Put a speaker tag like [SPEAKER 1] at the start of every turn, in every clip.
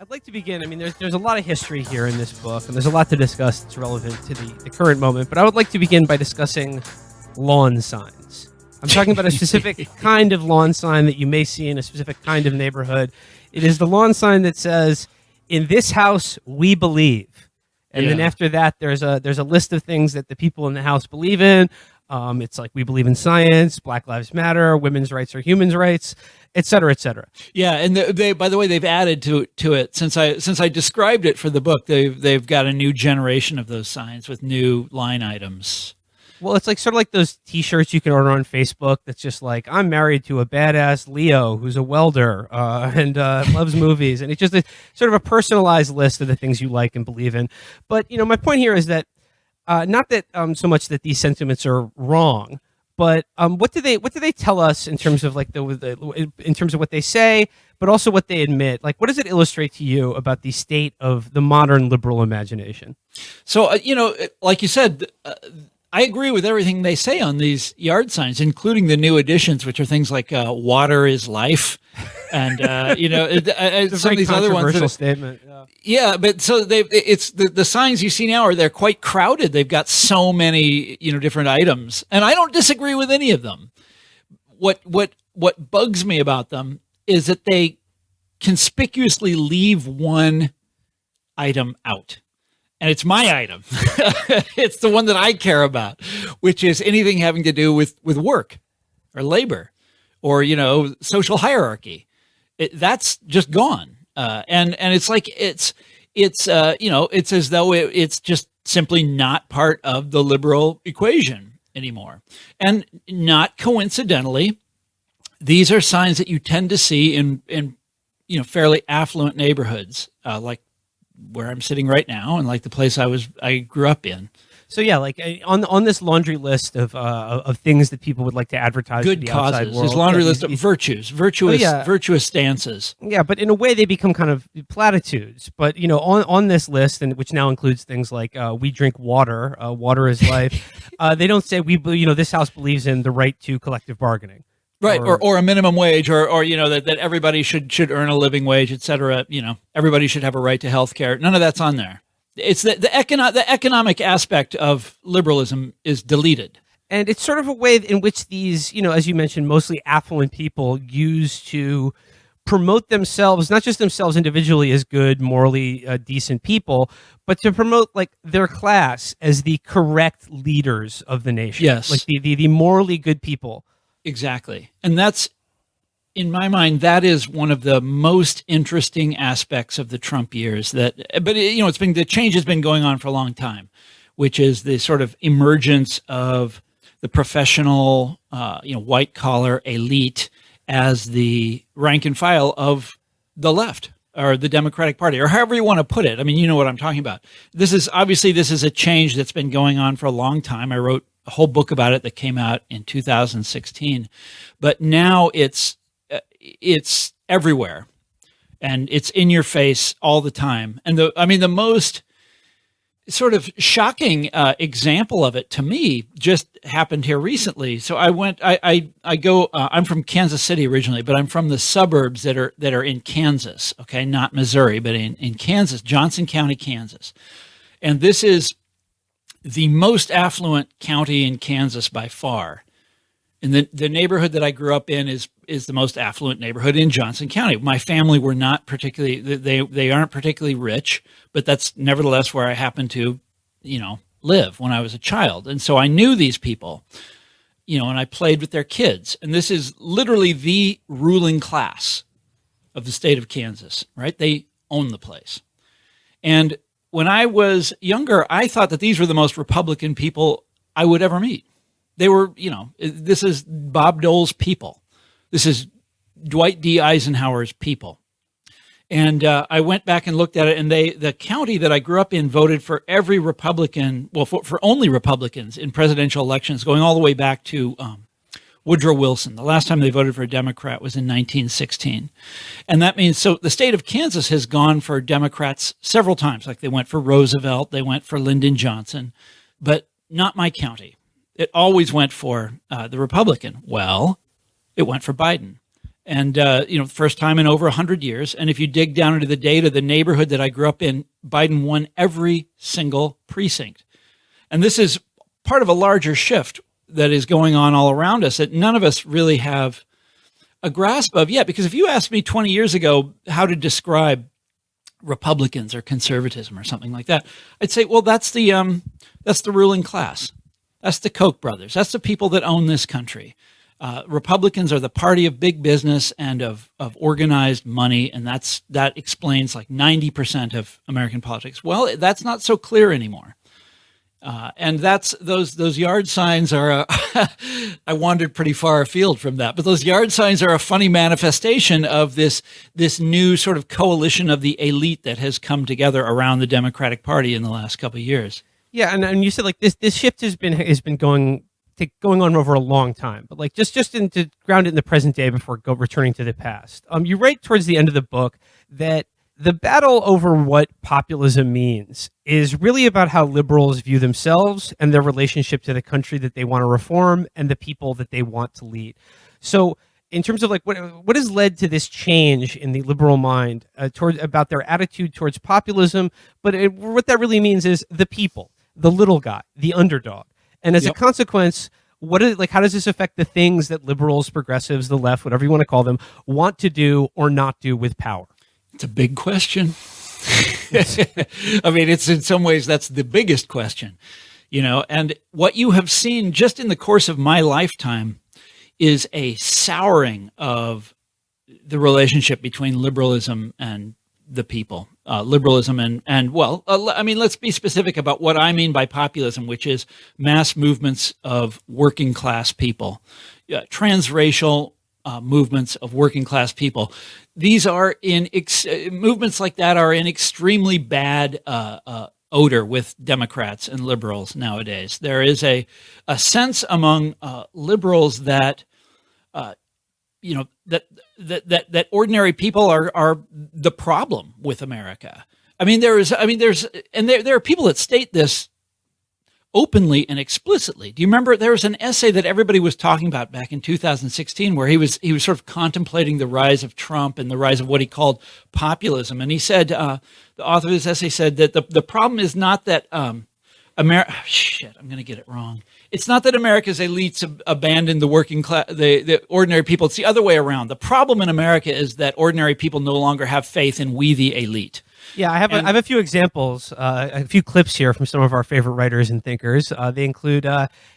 [SPEAKER 1] I'd like to begin. I mean, there's a lot of history here in this book, and there's a lot to discuss that's relevant to the current moment. But I would like to begin by discussing lawn signs. I'm talking about a specific kind of lawn sign that you may see in a specific kind of neighborhood. It is the lawn sign that says, "In this house, we believe." And then after that, there's a list of things that the people in the house believe in. It's like, we believe in science, Black Lives Matter, women's rights are human rights, et cetera, et cetera.
[SPEAKER 2] Yeah, and they by the way, they've added to it since I described it for the book. They've got a new generation of those signs with new line items.
[SPEAKER 1] Well, it's like sort of like those T-shirts you can order on Facebook. That's just like, I'm married to a badass Leo who's a welder and loves movies, and it's just sort of a personalized list of the things you like and believe in. But my point here is that not that so much that these sentiments are wrong, but what do they tell us in terms of like in terms of what they say, but also what they admit? Like, what does it illustrate to you about the state of the modern liberal imagination?
[SPEAKER 2] So like you said. I agree with everything they say on these yard signs, including the new additions, which are things like "water is life," and some of these other ones.
[SPEAKER 1] Statement.
[SPEAKER 2] Yeah, but so it's the signs you see now they're quite crowded. They've got so many different items, and I don't disagree with any of them. What bugs me about them is that they conspicuously leave one item out. And it's my item. It's the one that I care about, which is anything having to do with work or labor or, social hierarchy. That's just gone. And it's like, it's as though it's just simply not part of the liberal equation anymore. And not coincidentally, these are signs that you tend to see in fairly affluent neighborhoods, like where I'm sitting right now, and like the place I grew up in.
[SPEAKER 1] So yeah, like on this laundry list of things that people would like to advertise
[SPEAKER 2] good
[SPEAKER 1] to the
[SPEAKER 2] causes,
[SPEAKER 1] outside world,
[SPEAKER 2] this laundry list of virtuous stances.
[SPEAKER 1] Yeah, but in a way they become kind of platitudes. But on this list, and which now includes things like we drink water, water is life. They don't say this house believes in the right to collective bargaining.
[SPEAKER 2] Right, or a minimum wage, or that everybody should earn a living wage, et cetera. Everybody should have a right to health care. None of that's on there. It's the economic aspect of liberalism is deleted.
[SPEAKER 1] And it's sort of a way in which these, as you mentioned, mostly affluent people use to promote themselves, not just themselves individually as good, morally decent people, but to promote like their class as the correct leaders of the nation.
[SPEAKER 2] Yes,
[SPEAKER 1] like the morally good people.
[SPEAKER 2] Exactly. And that's, in my mind, that is one of the most interesting aspects of the Trump years the change has been going on for a long time, which is the sort of emergence of the professional, white collar elite as the rank and file of the left or the Democratic Party, or however you want to put it. I mean, you know what I'm talking about. This is a change that's been going on for a long time. I wrote a whole book about it that came out in 2016, but now it's everywhere, and it's in your face all the time. And the most sort of shocking example of it to me just happened here recently. So I'm from Kansas City originally, but I'm from the suburbs that are in Kansas. Okay, not Missouri, but in Kansas, Johnson County, Kansas, and this is the most affluent county in Kansas by far. And the neighborhood that I grew up in is the most affluent neighborhood in Johnson County. My family were not particularly, they aren't particularly rich, but that's nevertheless where I happened to, live when I was a child. And so I knew these people, and I played with their kids. And this is literally the ruling class of the state of Kansas, right? They own the place. And when I was younger, I thought that these were the most Republican people I would ever meet. They were, this is Bob Dole's people. This is Dwight D. Eisenhower's people. And I went back and looked at it, and the county that I grew up in voted for every Republican, well, for only Republicans in presidential elections, going all the way back to Woodrow Wilson. The last time they voted for a Democrat was in 1916. And that means, so the state of Kansas has gone for Democrats several times. Like they went for Roosevelt, they went for Lyndon Johnson, but not my county. It always went for the Republican. Well, it went for Biden. And, first time in over 100 years. And if you dig down into the data, the neighborhood that I grew up in, Biden won every single precinct. And this is part of a larger shift that is going on all around us that none of us really have a grasp of yet. Because if you asked me 20 years ago how to describe Republicans or conservatism or something like that, I'd say, well, that's the ruling class. That's the Koch brothers. That's the people that own this country. Republicans are the party of big business and of organized money, and that explains like 90% of American politics. Well, that's not so clear anymore. And that's those yard signs are. I wandered pretty far afield from that, but those yard signs are a funny manifestation of this new sort of coalition of the elite that has come together around the Democratic Party in the last couple of years.
[SPEAKER 1] Yeah, and you said like this shift has been going on over a long time, but like just to ground it in the present day before returning to the past. You write towards the end of the book that the battle over what populism means is really about how liberals view themselves and their relationship to the country that they want to reform and the people that they want to lead. So in terms of like what has led to this change in the liberal mind about their attitude towards populism, but what that really means is the people, the little guy, the underdog. And as a consequence, how does this affect the things that liberals, progressives, the left, whatever you want to call them, want to do or not do with power?
[SPEAKER 2] It's a big question. I mean, it's in some ways that's the biggest question, and what you have seen just in the course of my lifetime is a souring of the relationship between liberalism and the people. Liberalism let's be specific about what I mean by populism, which is mass movements of working class people, transracial movements of working class people. These are movements like that are in extremely bad odor with Democrats and liberals nowadays. There is a sense among liberals that that ordinary people are the problem with America. There are people that state this openly and explicitly. Do you remember there was an essay that everybody was talking about back in 2016 where he was sort of contemplating the rise of Trump and the rise of what he called populism, and he said the author of this essay said that the problem is not that I'm going to get it wrong. It's not that America's elites have abandoned the working class, the ordinary people. It's the other way around. The problem in America is that ordinary people no longer have faith in we the elite.
[SPEAKER 1] Yeah, I have a few examples, a few clips here from some of our favorite writers and thinkers. They include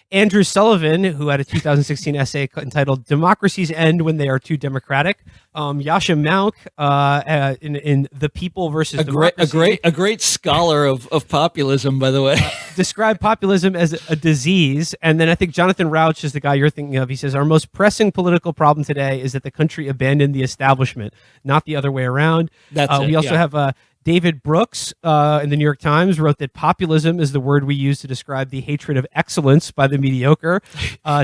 [SPEAKER 1] Andrew Sullivan, who had a 2016 essay entitled "Democracies End When They Are Too Democratic." Yasha Mounk in "The People versus Democracy."
[SPEAKER 2] A great scholar of populism, by the way.
[SPEAKER 1] Describe populism as a disease. And then I think Jonathan Rauch is the guy you're thinking of. He says, our most pressing political problem today is that the country abandoned the establishment, not the other way around. We also have David Brooks in the New York Times wrote that populism is the word we use to describe the hatred of excellence by the mediocre.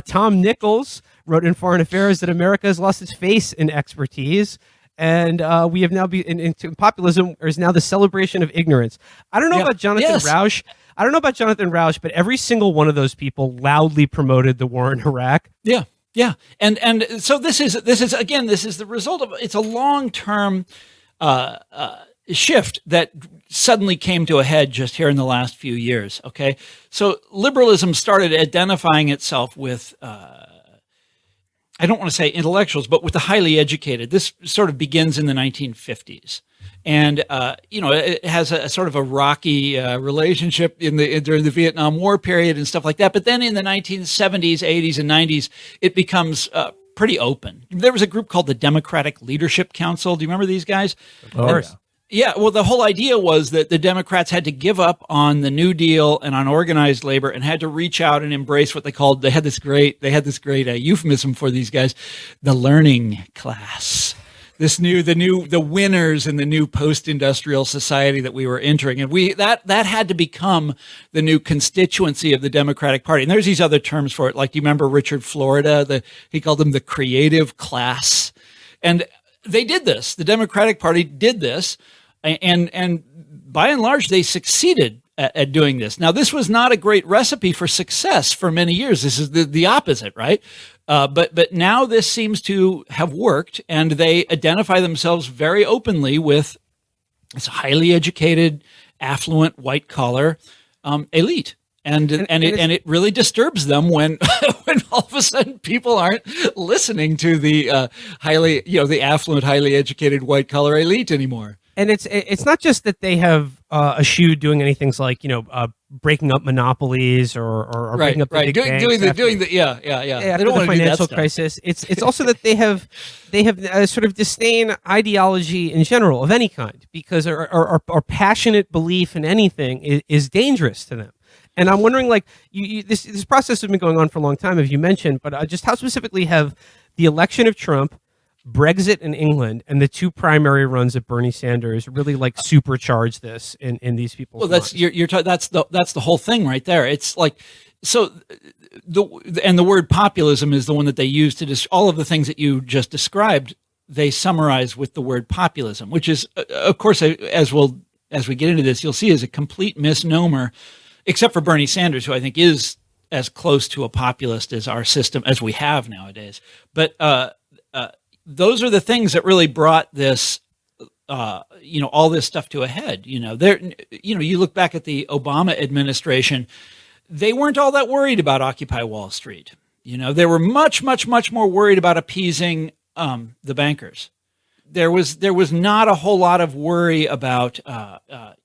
[SPEAKER 1] Tom Nichols wrote in Foreign Affairs that America has lost its face in expertise. And we have now into populism is now the celebration of ignorance. I don't know about Jonathan Rauch. I don't know about Jonathan Rauch, but every single one of those people loudly promoted the war in Iraq.
[SPEAKER 2] Yeah. Yeah. And so this is the result of, it's a long-term shift that suddenly came to a head just here in the last few years. Okay. So liberalism started identifying itself with, I don't want to say intellectuals, but with the highly educated. This sort of begins in the 1950s. And, it has a sort of a rocky relationship during the Vietnam War period and stuff like that. But then in the 1970s, 80s, and 90s, it becomes pretty open. There was a group called the Democratic Leadership Council. Do you remember these guys?
[SPEAKER 1] Of course.
[SPEAKER 2] Yeah, well, the whole idea was that the Democrats had to give up on the New Deal and on organized labor and had to reach out and embrace what they had this great euphemism for these guys, the learning class. The winners in the new post-industrial society that we were entering. And that had to become the new constituency of the Democratic Party. And there's these other terms for it. Like, do you remember Richard Florida? He called them the creative class. And they did this. The Democratic Party did this. And by and large, they succeeded at doing this. Now, this was not a great recipe for success for many years. This is the opposite, right? But now this seems to have worked, and they identify themselves very openly with this highly educated, affluent, white collar elite. And it really disturbs them when when all of a sudden people aren't listening to the the affluent, highly educated white collar elite anymore.
[SPEAKER 1] And it's not just that they have eschewed doing any things like breaking up monopolies or breaking up the big banks
[SPEAKER 2] doing
[SPEAKER 1] after
[SPEAKER 2] they don't
[SPEAKER 1] the
[SPEAKER 2] want to do that
[SPEAKER 1] financial
[SPEAKER 2] stuff.
[SPEAKER 1] crisis. It's also that they have sort of disdain ideology in general of any kind, because our passionate belief in anything is dangerous to them. And I'm wondering, like, this process has been going on for a long time, as you mentioned, but just how specifically have the election of Trump, Brexit in England, and the two primary runs of Bernie Sanders really like supercharged this in these people's
[SPEAKER 2] Well,
[SPEAKER 1] minds?
[SPEAKER 2] that's the whole thing right there. It's like, so the word populism is the one that they use to all of the things that you just described. They summarize with the word populism, which is, of course, as we get into this, you'll see, is a complete misnomer, except for Bernie Sanders, who I think is as close to a populist as our system as we have nowadays. But those are the things that really brought this, all this stuff to a head. You look back at the Obama administration, they weren't all that worried about Occupy Wall Street. They were much, much, much more worried about appeasing the bankers. There was not a whole lot of worry about, a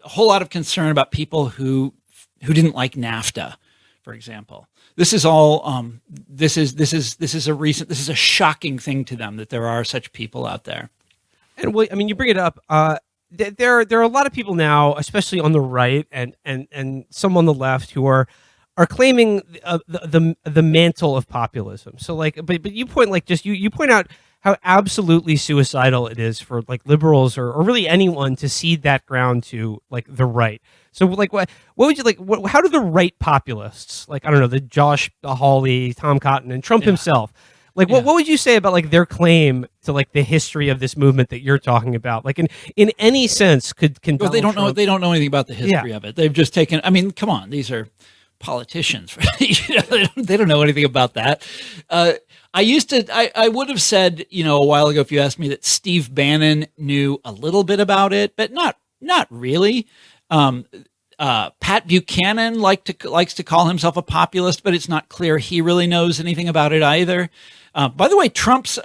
[SPEAKER 2] whole lot of concern about people who didn't like NAFTA, for example. This is all. This is a shocking thing to them that there are such people out there.
[SPEAKER 1] And well, I mean, you bring it up. There are a lot of people now, especially on the right and some on the left, who are claiming the mantle of populism. So like, but you point you point out how absolutely suicidal it is for like liberals or really anyone to cede that ground to like the right. So like, what would you like? How do the right populists, like, I don't know, the Josh Hawley, Tom Cotton, and Trump himself, like, what would you say about like their claim to like the history of this movement that you're talking about? Like, in any sense, can
[SPEAKER 2] well, they don't
[SPEAKER 1] Trump...
[SPEAKER 2] know. They don't know anything about the history of it. They've just taken. I mean, come on, these are politicians. They don't know anything about that. I would have said, a while ago, if you asked me, that Steve Bannon knew a little bit about it, but not really. Pat Buchanan likes to call himself a populist, but it's not clear he really knows anything about it either. By the way, Trump's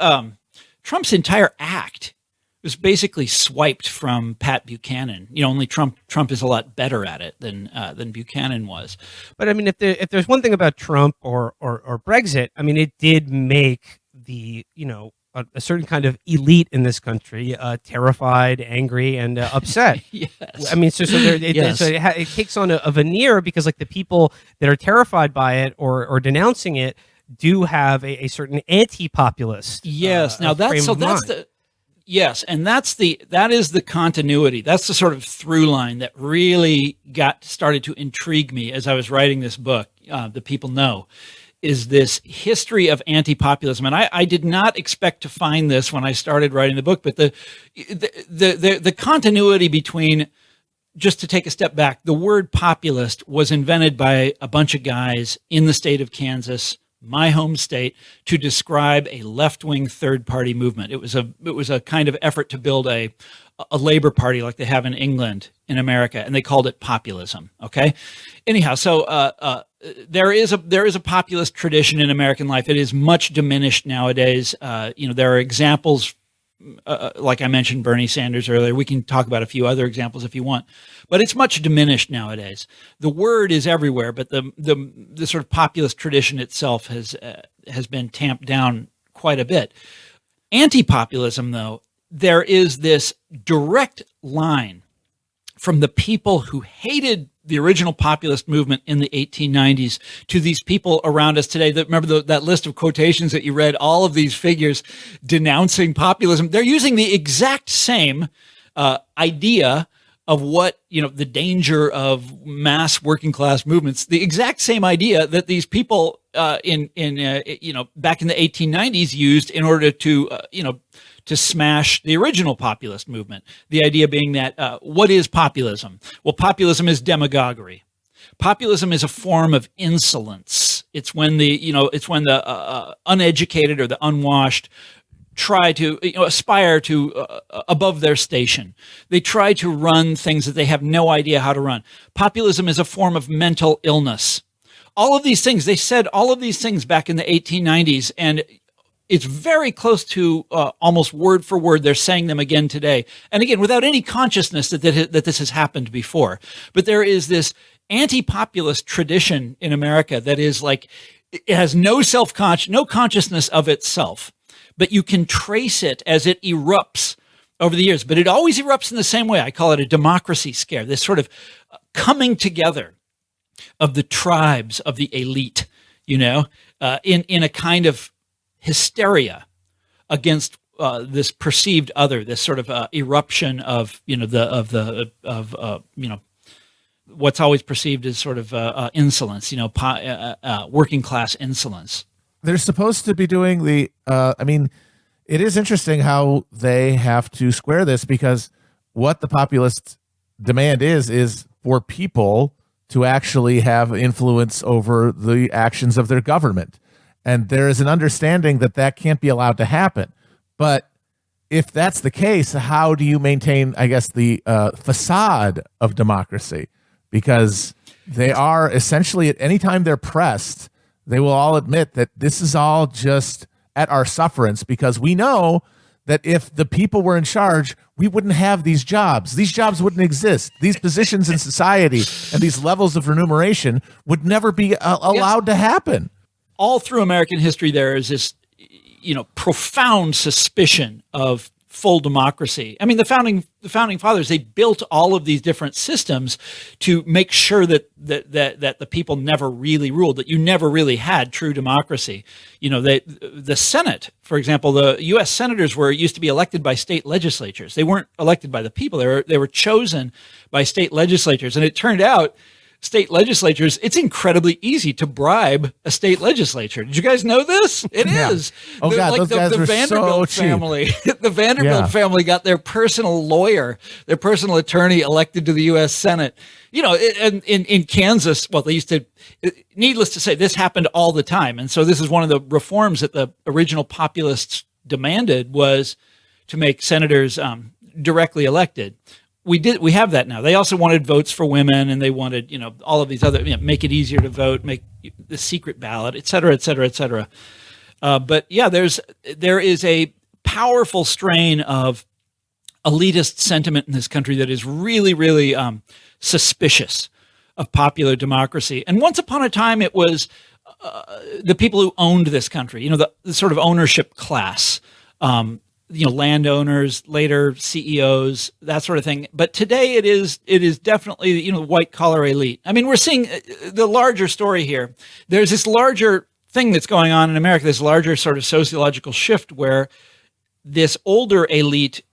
[SPEAKER 2] entire act was basically swiped from Pat Buchanan. Only Trump is a lot better at it than Buchanan was.
[SPEAKER 1] But I mean, if there's one thing about Trump or Brexit, I mean, it did make the a certain kind of elite in this country terrified, angry, and upset.
[SPEAKER 2] Yes.
[SPEAKER 1] I mean, so it takes on a veneer, because like the people that are terrified by it or denouncing it do have a certain anti-populist.
[SPEAKER 2] Yes. Now that is the continuity. That's the sort of through line that really started to intrigue me as I was writing this book. The people know. Is this history of anti-populism, and I did not expect to find this when I started writing the book. But the continuity between, just to take a step back, the word populist was invented by a bunch of guys in the state of Kansas, my home state, to describe a left-wing third-party movement. It was a kind of effort to build a labor party like they have in England, in America, and they called it populism. Okay, anyhow, so there is a populist tradition in American life. It is much diminished nowadays. There are examples, like I mentioned Bernie Sanders earlier. We can talk about a few other examples if you want, but it's much diminished nowadays. The word is everywhere, but the sort of populist tradition itself has been tamped down quite a bit. Anti-populism, though, there is this direct line from the people who hated the original populist movement in the 1890s to these people around us today. Remember that list of quotations that you read, all of these figures denouncing populism. They're using the exact same idea of what, the danger of mass working class movements, the exact same idea that these people back in the 1890s used in order to smash the original populist movement. The idea being that what is populism? Well, populism is demagoguery. Populism is a form of insolence. It's when the uneducated or the unwashed try to aspire to above their station. They try to run things that they have no idea how to run. Populism is a form of mental illness. All of these things, they said all of these things back in the 1890s, and it's very close to almost word for word. They're saying them again today. And again, without any consciousness that this has happened before. But there is this anti-populist tradition in America that is like, it has no consciousness of itself. But you can trace it as it erupts over the years. But it always erupts in the same way. I call it a democracy scare, this sort of coming together of the tribes, of the elite, in a kind of hysteria against this perceived other, this sort of eruption of what's always perceived as sort of insolence, working class insolence.
[SPEAKER 3] They're supposed to be doing it is interesting how they have to square this, because what the populist demand is for people to actually have influence over the actions of their government. And there is an understanding that can't be allowed to happen. But if that's the case, how do you maintain, I guess, the facade of democracy? Because they are essentially, at any time they're pressed, they will all admit that this is all just at our sufferance, because we know that if the people were in charge, we wouldn't have these jobs. These jobs wouldn't exist. These positions in society and these levels of remuneration would never be allowed to happen.
[SPEAKER 2] All through American history, there is this, profound suspicion of full democracy. I mean, the founding fathers, they built all of these different systems to make sure that the people never really ruled, that you never really had true democracy. The Senate, for example, the U.S. senators used to be elected by state legislatures. They weren't elected by the people. They were chosen by state legislatures, and it turned out state legislatures, it's incredibly easy to bribe a state legislature. Did you guys know this? It is.
[SPEAKER 3] Oh, God, those guys were
[SPEAKER 2] Vanderbilt
[SPEAKER 3] so
[SPEAKER 2] family. The Vanderbilt family got their personal lawyer, their personal attorney elected to the U.S. Senate. And in Kansas, well, they used to, needless to say, this happened all the time. And so this is one of the reforms that the original populists demanded, was to make senators directly elected. We have that now. They also wanted votes for women, and they wanted, all of these other, make it easier to vote, make the secret ballot, et cetera, et cetera, et cetera. But yeah, there is a powerful strain of elitist sentiment in this country that is really, really suspicious of popular democracy. And once upon a time, it was the people who owned this country, the sort of ownership class, landowners, later CEOs, that sort of thing. But today it is definitely, white collar elite. I mean, we're seeing the larger story here. There's this larger thing that's going on in America, this larger sort of sociological shift where this older elite,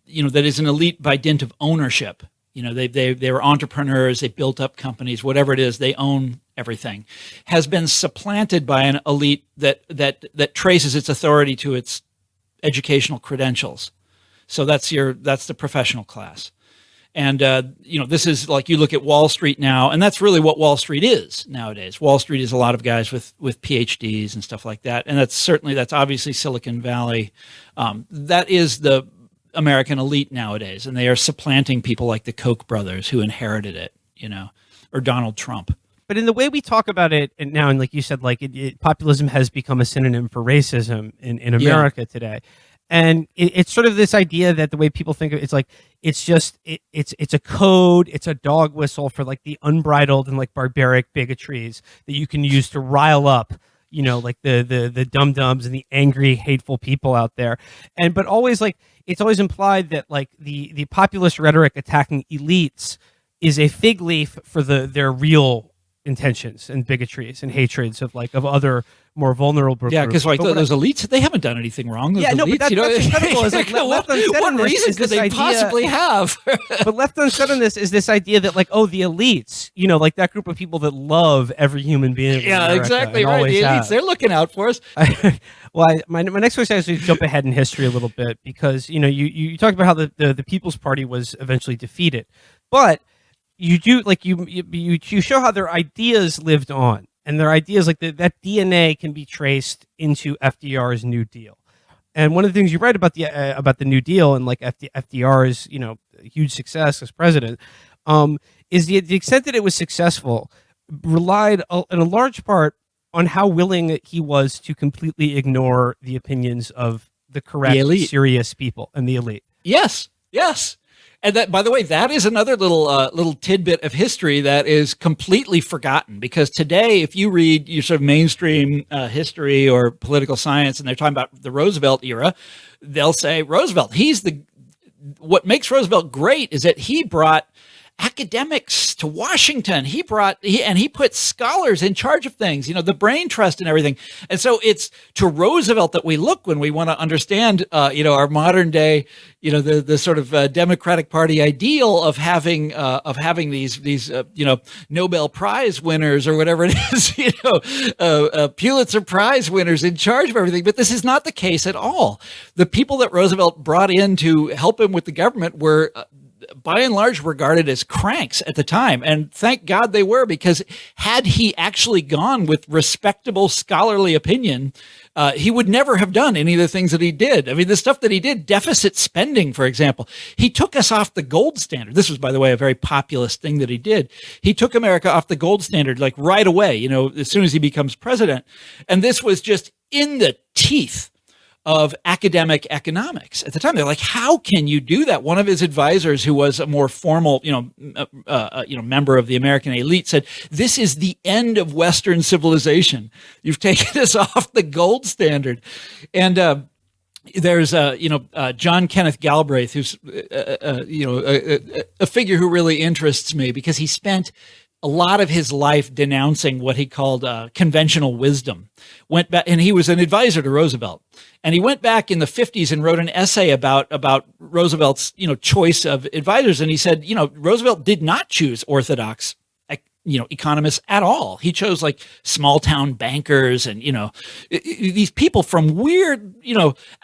[SPEAKER 2] that is an elite by dint of ownership. They were entrepreneurs, they built up companies, whatever it is, they own everything, has been supplanted by an elite that traces its authority to its educational credentials. So that's the professional class. And, this is like, you look at Wall Street now, and that's really what Wall Street is nowadays. Wall Street is a lot of guys with PhDs and stuff like that. And that's obviously Silicon Valley. That is the American elite nowadays. And they are supplanting people like the Koch brothers who inherited it, or Donald Trump.
[SPEAKER 1] But in the way we talk about it now, and like you said, like populism has become a synonym for racism in America today. And it's sort of this idea that the way people think of it, it's like, it's just, it's a code, it's a dog whistle for like the unbridled and like barbaric bigotries that you can use to rile up, like the dum-dums and the angry, hateful people out there. But always like, it's always implied that like the populist rhetoric attacking elites is a fig leaf for their real intentions and bigotries and hatreds of other more vulnerable groups.
[SPEAKER 2] Yeah, because those elites, they haven't done anything wrong. Those elites,
[SPEAKER 1] but that's incredible. It's like left unsaid
[SPEAKER 2] what reason could they possibly have?
[SPEAKER 1] But left unsaid on this is this idea that the elites, like that group of people that love every human being.
[SPEAKER 2] Yeah,
[SPEAKER 1] America,
[SPEAKER 2] exactly right. The elites, they're looking out for us.
[SPEAKER 1] My next question is to jump ahead in history a little bit, because you talked about how the People's Party was eventually defeated, but you do you show how their ideas lived on. And their idea is like that DNA can be traced into FDR's New Deal. And one of the things you write about the New Deal and like FDR's huge success as president is the extent that it was successful relied in a large part on how willing he was to completely ignore the opinions of the correct, serious people and the elite.
[SPEAKER 2] Yes. And that, by the way, that is another little tidbit of history that is completely forgotten, because today, if you read your sort of mainstream history or political science, and they're talking about the Roosevelt era, they'll say Roosevelt. What makes Roosevelt great is that he brought academics to Washington. He put scholars in charge of things, the brain trust and everything. And so it's to Roosevelt that we look when we want to understand, our modern day, the sort of Democratic Party ideal of having these Nobel Prize winners or whatever it is, Pulitzer Prize winners in charge of everything. But this is not the case at all. The people that Roosevelt brought in to help him with the government were by and large regarded as cranks at the time. And thank God they were, because had he actually gone with respectable scholarly opinion, he would never have done any of the things that he did. I mean, the stuff that he did, deficit spending, for example, he took us off the gold standard. This was, by the way, a very populist thing that he did. He took America off the gold standard, like right away, as soon as he becomes president. And this was just in the teeth of academic economics at the time. They're like, how can you do that? One of his advisors, who was a more formal, member of the American elite, said, "This is the end of Western civilization. You've taken us off the gold standard." And there's John Kenneth Galbraith, who's a figure who really interests me, because he spent a lot of his life denouncing what he called conventional wisdom. Went back, and he was an advisor to Roosevelt. And he went back in the 50s and wrote an essay about Roosevelt's, choice of advisors. And he said, Roosevelt did not choose orthodox, economists at all. He chose like small town bankers and, these people from weird,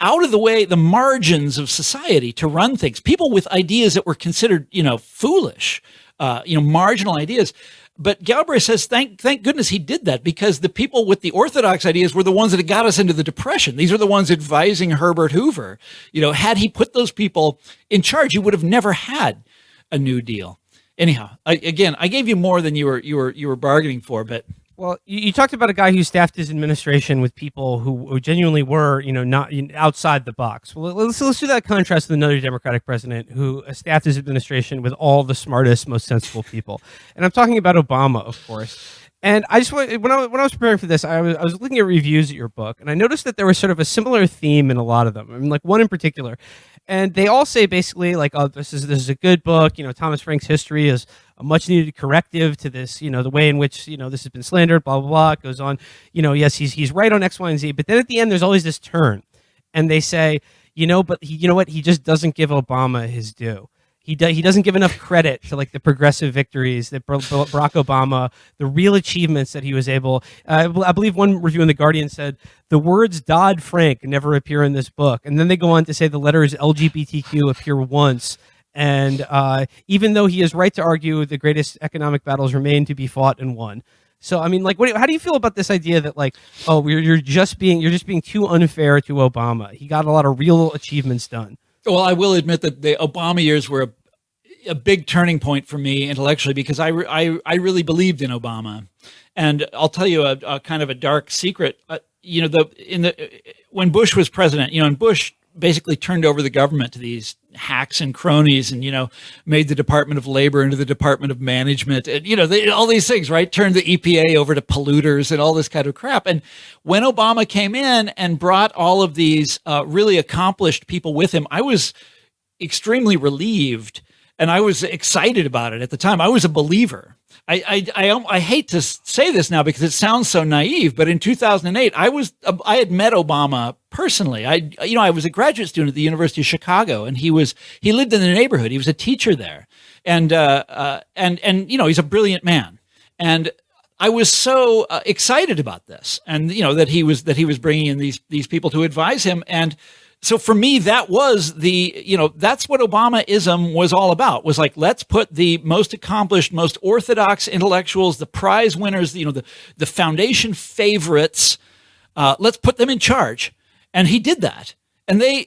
[SPEAKER 2] out of the way, the margins of society to run things. People with ideas that were considered, foolish. Marginal ideas. But Galbraith says, thank goodness he did that, because the people with the orthodox ideas were the ones that got us into the Depression. These are the ones advising Herbert Hoover. Had he put those people in charge, you would have never had a New Deal. Anyhow, I gave you more than you were bargaining for, but.
[SPEAKER 1] Well, you talked about a guy who staffed his administration with people who genuinely were, not outside the box. Well, let's do that contrast with another Democratic president who staffed his administration with all the smartest, most sensible people. And I'm talking about Obama, of course. And I just when I was preparing for this, I was looking at reviews of your book, and I noticed that there was sort of a similar theme in a lot of them. I mean, like one in particular, and they all say basically like, "Oh, this is a good book." Thomas Frank's history is a much needed corrective to this. The way in which this has been slandered. Blah blah blah. It goes on. Yes, he's right on X, Y, and Z. But then at the end, there's always this turn, and they say, but he just doesn't give Obama his due. He doesn't give enough credit to like the progressive victories that Barack Obama, the real achievements that he was able. I believe one review in The Guardian said the words Dodd-Frank never appear in this book, and then they go on to say the letters LGBTQ appear once. And even though he is right to argue the greatest economic battles remain to be fought and won. So I mean, like, how do you feel about this idea that like, oh, you're just being too unfair to Obama? He got a lot of real achievements done.
[SPEAKER 2] Well, I will admit that the Obama years were a big turning point for me intellectually, because I really believed in Obama. And I'll tell you a kind of a dark secret. When Bush was president, and Bush basically turned over the government to these hacks and cronies, and made the Department of Labor into the Department of Management, and all these things, right? Turned the EPA over to polluters and all this kind of crap. And when Obama came in and brought all of these really accomplished people with him, I was extremely relieved, and I was excited about it at the time. I was a believer. I hate to say this now because it sounds so naive, but in 2008, I had met Obama personally. I was a graduate student at the University of Chicago, and he lived in the neighborhood. He was a teacher there, and he's a brilliant man. And I was so excited about this, and that he was bringing in these people to advise him. And So for me, that was that's what Obamaism was all about, was like, let's put the most accomplished, most orthodox intellectuals, the prize winners, the foundation favorites, let's put them in charge. And he did that. And they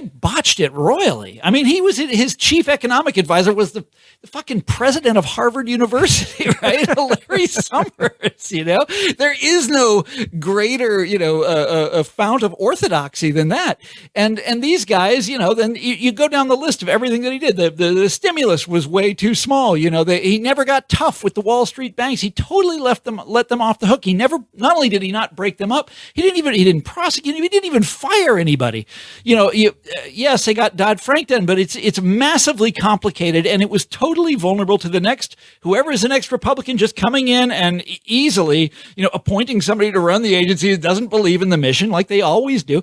[SPEAKER 2] botched it royally. I mean, his chief economic advisor was the fucking president of Harvard University, right? Larry Summers. There is no greater, a fount of orthodoxy than that. And these guys, then you go down the list of everything that he did. The stimulus was way too small. He never got tough with the Wall Street banks. He totally let them off the hook. Not only did he not break them up, he didn't prosecute. He didn't even fire anybody. Yes, they got Dodd-Frank done, but it's massively complicated, and it was totally vulnerable to whoever is the next Republican just coming in and easily, appointing somebody to run the agency that doesn't believe in the mission like they always do.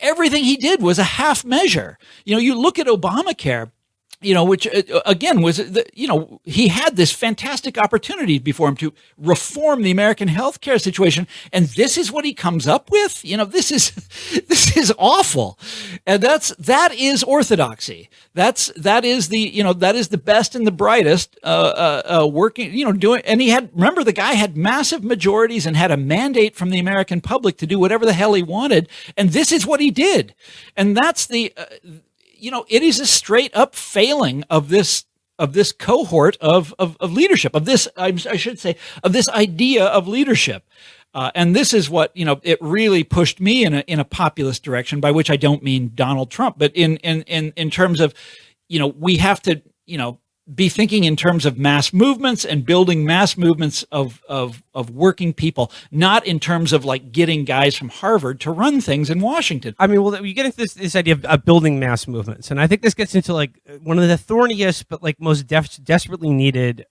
[SPEAKER 2] Everything he did was a half measure. You look at Obamacare, which again was, he had this fantastic opportunity before him to reform the American healthcare situation, and this is what he comes up with. This is awful, and that is orthodoxy. That is the best and the brightest working. Doing, and remember, the guy had massive majorities and had a mandate from the American public to do whatever the hell he wanted, and this is what he did, and that's the. It is a straight up failing of this cohort of leadership, of this, I should say, of this idea of leadership. And this is what, it really pushed me in a populist direction, by which I don't mean Donald Trump, but in terms of, we have to, be thinking in terms of mass movements and building mass movements of working people, not in terms of like getting guys from Harvard to run things in Washington.
[SPEAKER 1] I mean, well, you get into this idea of building mass movements, and I think this gets into like one of the thorniest but like most desperately needed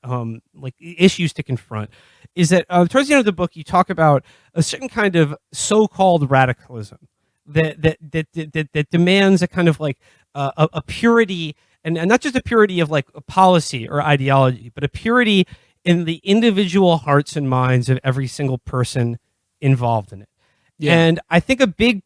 [SPEAKER 1] like issues to confront. Is that towards the end of the book you talk about a certain kind of so-called radicalism that demands a kind of like a purity. And not just a purity of like a policy or ideology, but a purity in the individual hearts and minds of every single person involved in it. Yeah. And I think a big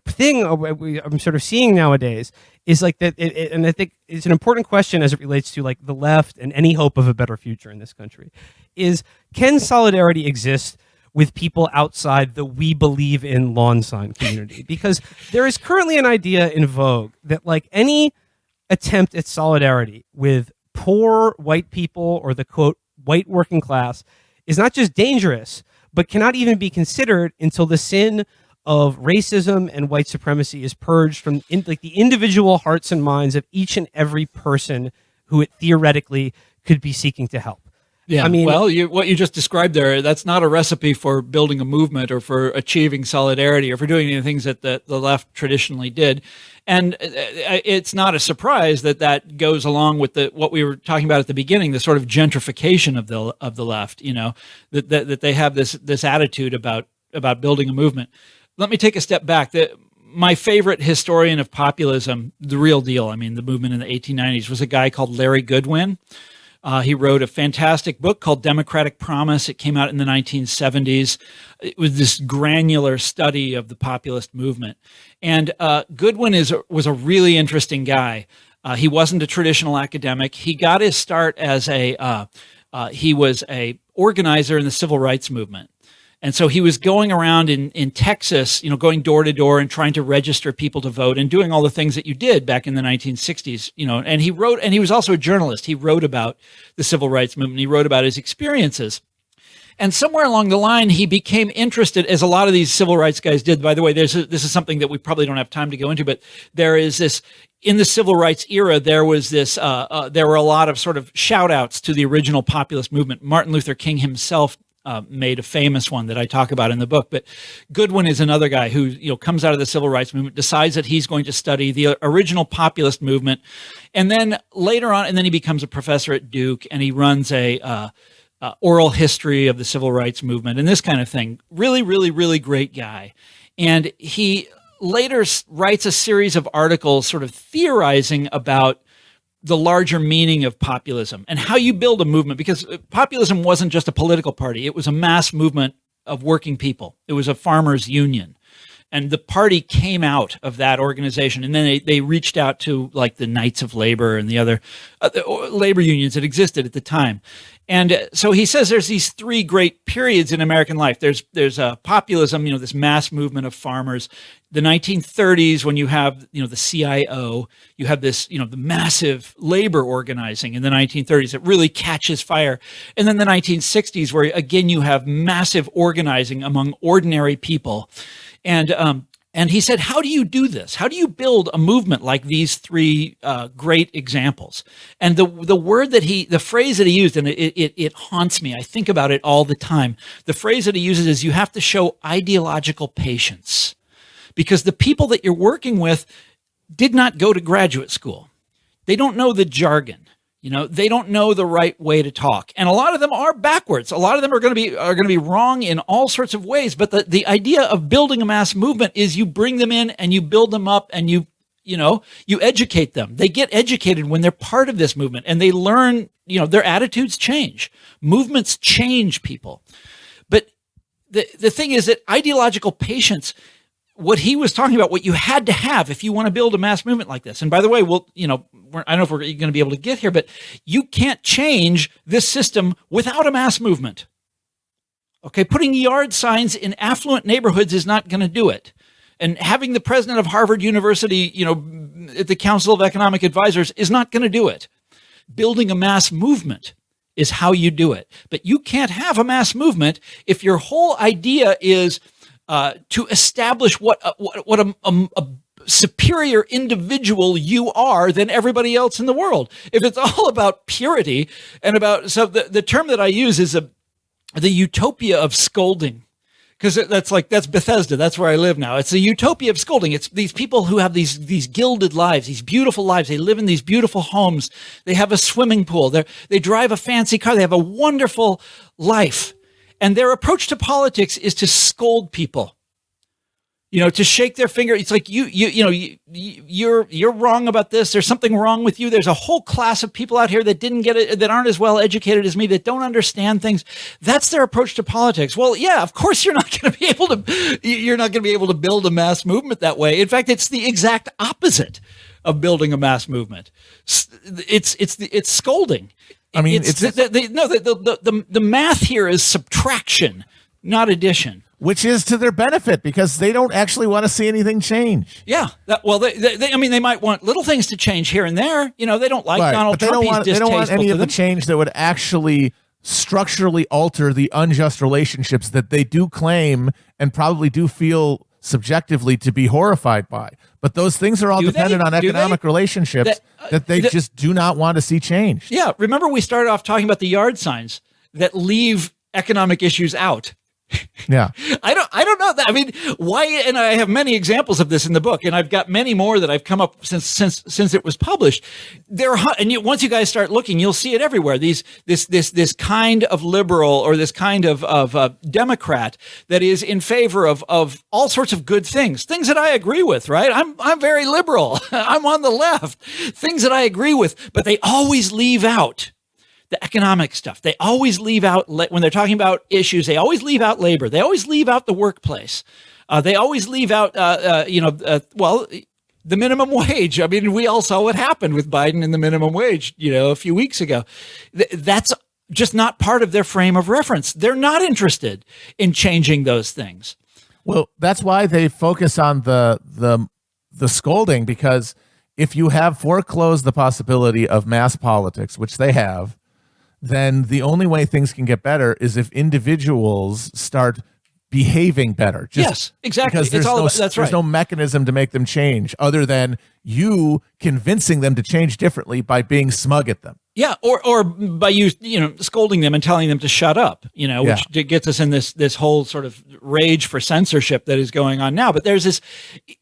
[SPEAKER 1] thing I'm sort of seeing nowadays is like that, and I think it's an important question as it relates to like the left and any hope of a better future in this country, is can solidarity exist with people outside the we believe in lawn sign community? Because there is currently an idea in vogue that like any attempt at solidarity with poor white people or the quote white working class is not just dangerous, but cannot even be considered until the sin of racism and white supremacy is purged from the individual hearts and minds of each and every person who it theoretically could be seeking to help.
[SPEAKER 2] Yeah, I mean, well, what you just described there, that's not a recipe for building a movement or for achieving solidarity or for doing any things that the left traditionally did. And it's not a surprise that goes along with what we were talking about at the beginning, the sort of gentrification of the left, that they have this attitude about building a movement. Let me take a step back. My favorite historian of populism, the real deal, I mean, the movement in the 1890s, was a guy called Larry Goodwin. He wrote a fantastic book called Democratic Promise. It came out in the 1970s. It was this granular study of the populist movement. And Goodwin was a really interesting guy. He wasn't a traditional academic. He got his start as he was a organizer in the civil rights movement. And so he was going around in Texas, going door to door and trying to register people to vote and doing all the things that you did back in the 1960s, and he wrote, and he was also a journalist. He wrote about the civil rights movement. He wrote about his experiences. And somewhere along the line, he became interested, as a lot of these civil rights guys did. By the way, this is something that we probably don't have time to go into, but there is this, in the civil rights era, there was this, there were a lot of sort of shout outs to the original populist movement. Martin Luther King himself made a famous one that I talk about in the book. But Goodwin is another guy who comes out of the civil rights movement, decides that he's going to study the original populist movement, and then later on, and then he becomes a professor at Duke, and he runs a oral history of the civil rights movement and this kind of thing. Really, really, really great guy. And he later writes a series of articles sort of theorizing about the larger meaning of populism and how you build a movement, because populism wasn't just a political party. It was a mass movement of working people. It was a farmers' union. And the party came out of that organization, and then they reached out to like the Knights of Labor and the other labor unions that existed at the time. And so he says there's these three great periods in American life. There's populism, this mass movement of farmers. The 1930s, when you have, the CIO, you have this, the massive labor organizing in the 1930s that really catches fire. And then the 1960s, where again, you have massive organizing among ordinary people. And he said, how do you do this? How do you build a movement like these three great examples? And the phrase that he used, and it haunts me. I think about it all the time. The phrase that he uses is you have to show ideological patience, because the people that you're working with did not go to graduate school. They don't know the jargon. They don't know the right way to talk. And a lot of them are backwards. A lot of them are going to be wrong in all sorts of ways. But the idea of building a mass movement is you bring them in and you build them up and you educate them. They get educated when they're part of this movement, and they learn, their attitudes change. Movements change people. But the thing is that ideological patience, what he was talking about, what you had to have if you want to build a mass movement like this. And by the way, I don't know if we're going to be able to get here, but you can't change this system without a mass movement. Okay, putting yard signs in affluent neighborhoods is not going to do it. And having the president of Harvard University, at the Council of Economic Advisors is not going to do it. Building a mass movement is how you do it. But you can't have a mass movement if your whole idea is to establish what a superior individual you are than everybody else in the world. If it's all about purity and so the term that I use is the utopia of scolding, because that's Bethesda. That's where I live now. It's the utopia of scolding. It's these people who have these gilded lives, these beautiful lives. They live in these beautiful homes. They have a swimming pool. They drive a fancy car. They have a wonderful life. And their approach to politics is to scold people, to shake their finger. It's like you're wrong about this. There's something wrong with you. There's a whole class of people out here that didn't get it, that aren't as well educated as me, that don't understand things. That's their approach to politics. Well, yeah, of course you're not going to be able to build a mass movement that way. In fact, it's the exact opposite of building a mass movement. It's scolding. I mean, the math here is subtraction, not addition.
[SPEAKER 3] Which is to their benefit, because they don't actually want to see anything change.
[SPEAKER 2] Yeah. They might want little things to change here and there. They don't like Donald Trump.
[SPEAKER 3] They don't want any of the change that would actually structurally alter the unjust relationships that they do claim and probably do feel subjectively to be horrified by. But those things are all dependent on economic relationships that they just do not want to see changed.
[SPEAKER 2] Yeah. Remember, we started off talking about the yard signs that leave economic issues out.
[SPEAKER 3] Yeah.
[SPEAKER 2] I don't know that. I mean, why? And I have many examples of this in the book, and I've got many more that I've come up since it was published. Once you guys start looking, you'll see it everywhere. This kind of liberal, or this kind of Democrat that is in favor of all sorts of good things that I agree with. Right? I'm very liberal. I'm on the left. Things that I agree with, but they always leave out the economic stuff. They always leave out, when they're talking about issues, they always leave out labor. They always leave out the workplace. They always leave out, the minimum wage. I mean, we all saw what happened with Biden and the minimum wage, a few weeks ago. That's just not part of their frame of reference. They're not interested in changing those things.
[SPEAKER 3] Well, that's why they focus on the scolding, because if you have foreclosed the possibility of mass politics, which they have, then the only way things can get better is if individuals start behaving better.
[SPEAKER 2] Yes, exactly.
[SPEAKER 3] Because there's no mechanism to make them change other than you convincing them to change differently by being smug at them.
[SPEAKER 2] Yeah, or by you scolding them and telling them to shut up, which gets us in this whole sort of rage for censorship that is going on now. But there's this,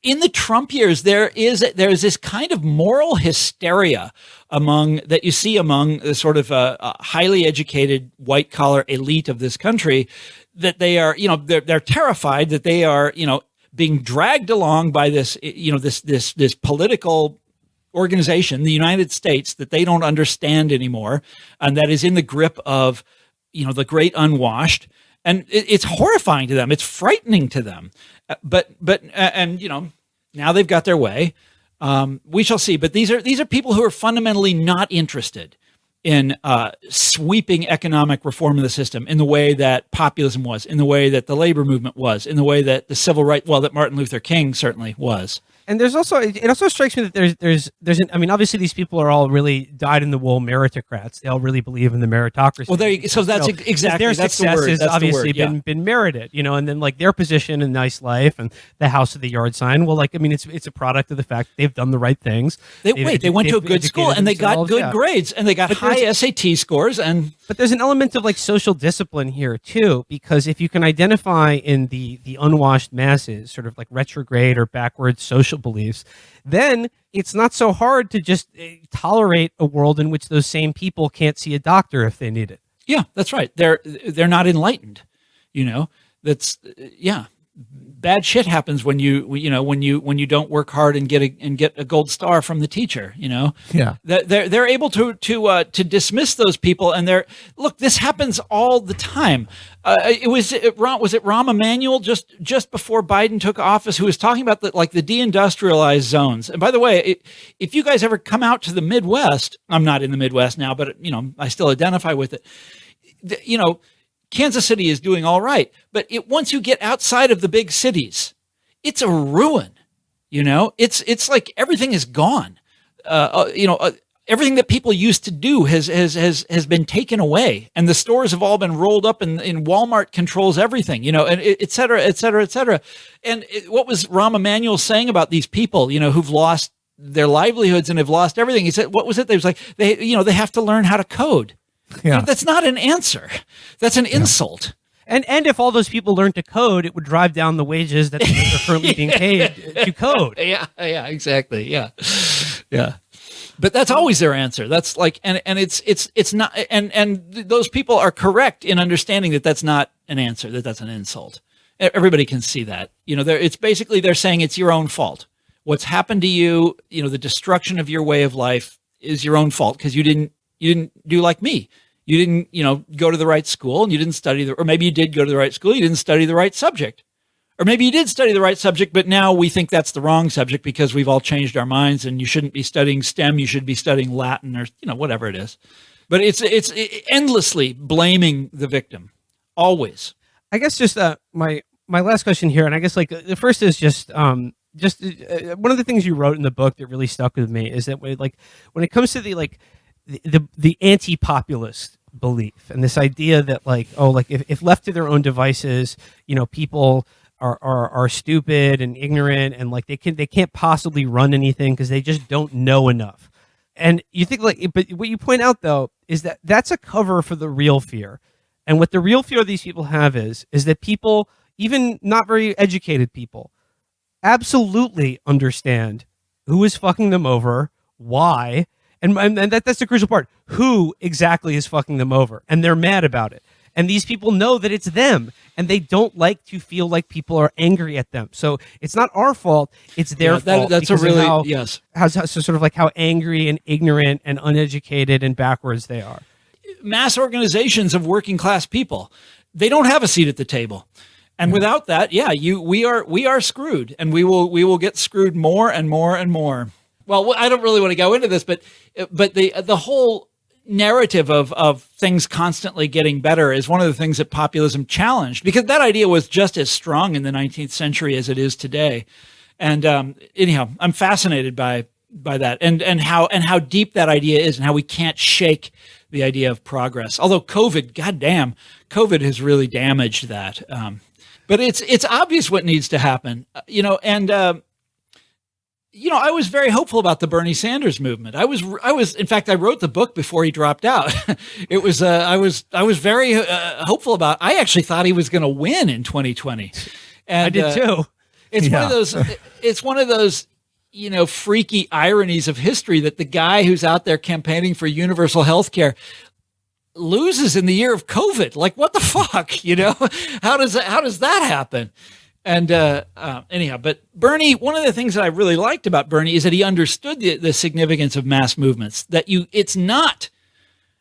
[SPEAKER 2] in the Trump years, there's this kind of moral hysteria that you see among the sort of highly educated white collar elite of this country, that they are, they're terrified that they are, being dragged along by this, this political organization, the United States, that they don't understand anymore, and that is in the grip of, the great unwashed, and it's horrifying to them. It's frightening to them. And now they've got their way. We shall see. But these are people who are fundamentally not interested in sweeping economic reform of the system in the way that populism was, in the way that the labor movement was, in the way that the civil rights, that Martin Luther King certainly was.
[SPEAKER 1] And it also strikes me that obviously these people are all really dyed-in-the-wool meritocrats. They all really believe in the meritocracy.
[SPEAKER 2] Well, that's exactly
[SPEAKER 1] their
[SPEAKER 2] that's
[SPEAKER 1] success
[SPEAKER 2] the word.
[SPEAKER 1] has
[SPEAKER 2] That's
[SPEAKER 1] obviously
[SPEAKER 2] the word.
[SPEAKER 1] been merited, and then like their position in nice life and the house with the yard sign. Well, it's a product of the fact they've done the right things.
[SPEAKER 2] They went to a good school and they got good grades and they got high SAT scores
[SPEAKER 1] But there's an element of like social discipline here too, because if you can identify in the unwashed masses sort of like retrograde or backward social beliefs, then it's not so hard to just tolerate a world in which those same people can't see a doctor if they need it.
[SPEAKER 2] Yeah, that's right. They're not enlightened. Bad shit happens when you don't work hard and get a gold star from the teacher.
[SPEAKER 3] Yeah.
[SPEAKER 2] They're able to dismiss those people, and this happens all the time. Was it Rahm Emanuel just before Biden took office who was talking about the deindustrialized zones? And by the way, if you guys ever come out to the Midwest, I'm not in the Midwest now, but I still identify with it. Kansas City is doing all right, but once you get outside of the big cities, it's a ruin. It's like everything is gone. Everything that people used to do has been taken away, and the stores have all been rolled up, and Walmart controls everything. And et cetera, et cetera, et cetera. And what was Rahm Emanuel saying about these people? Who've lost their livelihoods and have lost everything. He said, what was it? They was like they have to learn how to code.
[SPEAKER 3] Yeah.
[SPEAKER 2] That's not an answer. That's an insult.
[SPEAKER 1] And if all those people learned to code, it would drive down the wages that are currently being paid to code.
[SPEAKER 2] Yeah, exactly. Yeah. But that's always their answer. That's like, and it's not, and those people are correct in understanding that that's not an answer, that's an insult. Everybody can see that. It's basically they're saying it's your own fault. What's happened to you, the destruction of your way of life is your own fault because you didn't do like me. You didn't, go to the right school and you didn't study or maybe you did go to the right school. You didn't study the right subject, or maybe you did study the right subject, but now we think that's the wrong subject because we've all changed our minds and you shouldn't be studying STEM. You should be studying Latin or, whatever it is, but it's endlessly blaming the victim always.
[SPEAKER 1] I guess just my last question here. And I guess the first is just one of the things you wrote in the book that really stuck with me is that when it comes to the anti-populist belief and this idea that if left to their own devices, people are stupid and ignorant and they can't possibly run anything because they just don't know enough. And you think but what you point out though is that that's a cover for the real fear. And what the real fear these people have is that people, even not very educated people, absolutely understand who is fucking them over, why. And that's the crucial part. Who exactly is fucking them over? And they're mad about it. And these people know that it's them. And they don't like to feel like people are angry at them. So it's not our fault. It's their fault.
[SPEAKER 2] That's a really, yes.
[SPEAKER 1] How angry and ignorant and uneducated and backwards they are.
[SPEAKER 2] Mass organizations of working class people, they don't have a seat at the table. And without that, we are screwed. And we will get screwed more and more and more. Well, I don't really want to go into this, but the whole narrative of things constantly getting better is one of the things that populism challenged, because that idea was just as strong in the 19th century as it is today. And anyhow, I'm fascinated by that and how deep that idea is and how we can't shake the idea of progress. Although COVID has really damaged that. But it's obvious what needs to happen, I was very hopeful about the Bernie Sanders movement. I was, in fact, I wrote the book before he dropped out. I was very hopeful about, I actually thought he was going to win in 2020. And
[SPEAKER 1] I did too.
[SPEAKER 2] It's one of those, freaky ironies of history that the guy who's out there campaigning for universal health care loses in the year of COVID. Like, what the fuck, how does that happen? And anyhow, but Bernie, one of the things that I really liked about Bernie is that he understood the significance of mass movements, that it's not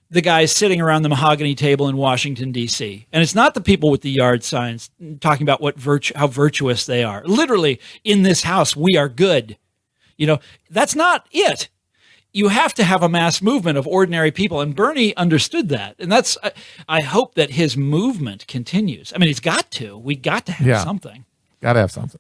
[SPEAKER 2] the guys sitting around the mahogany table in Washington, D.C. And it's not the people with the yard signs talking about how virtuous they are. Literally, in this house, we are good. That's not it. You have to have a mass movement of ordinary people. And Bernie understood that. And I hope that his movement continues. I mean, he's got to. We got to have something.
[SPEAKER 3] Got to have something.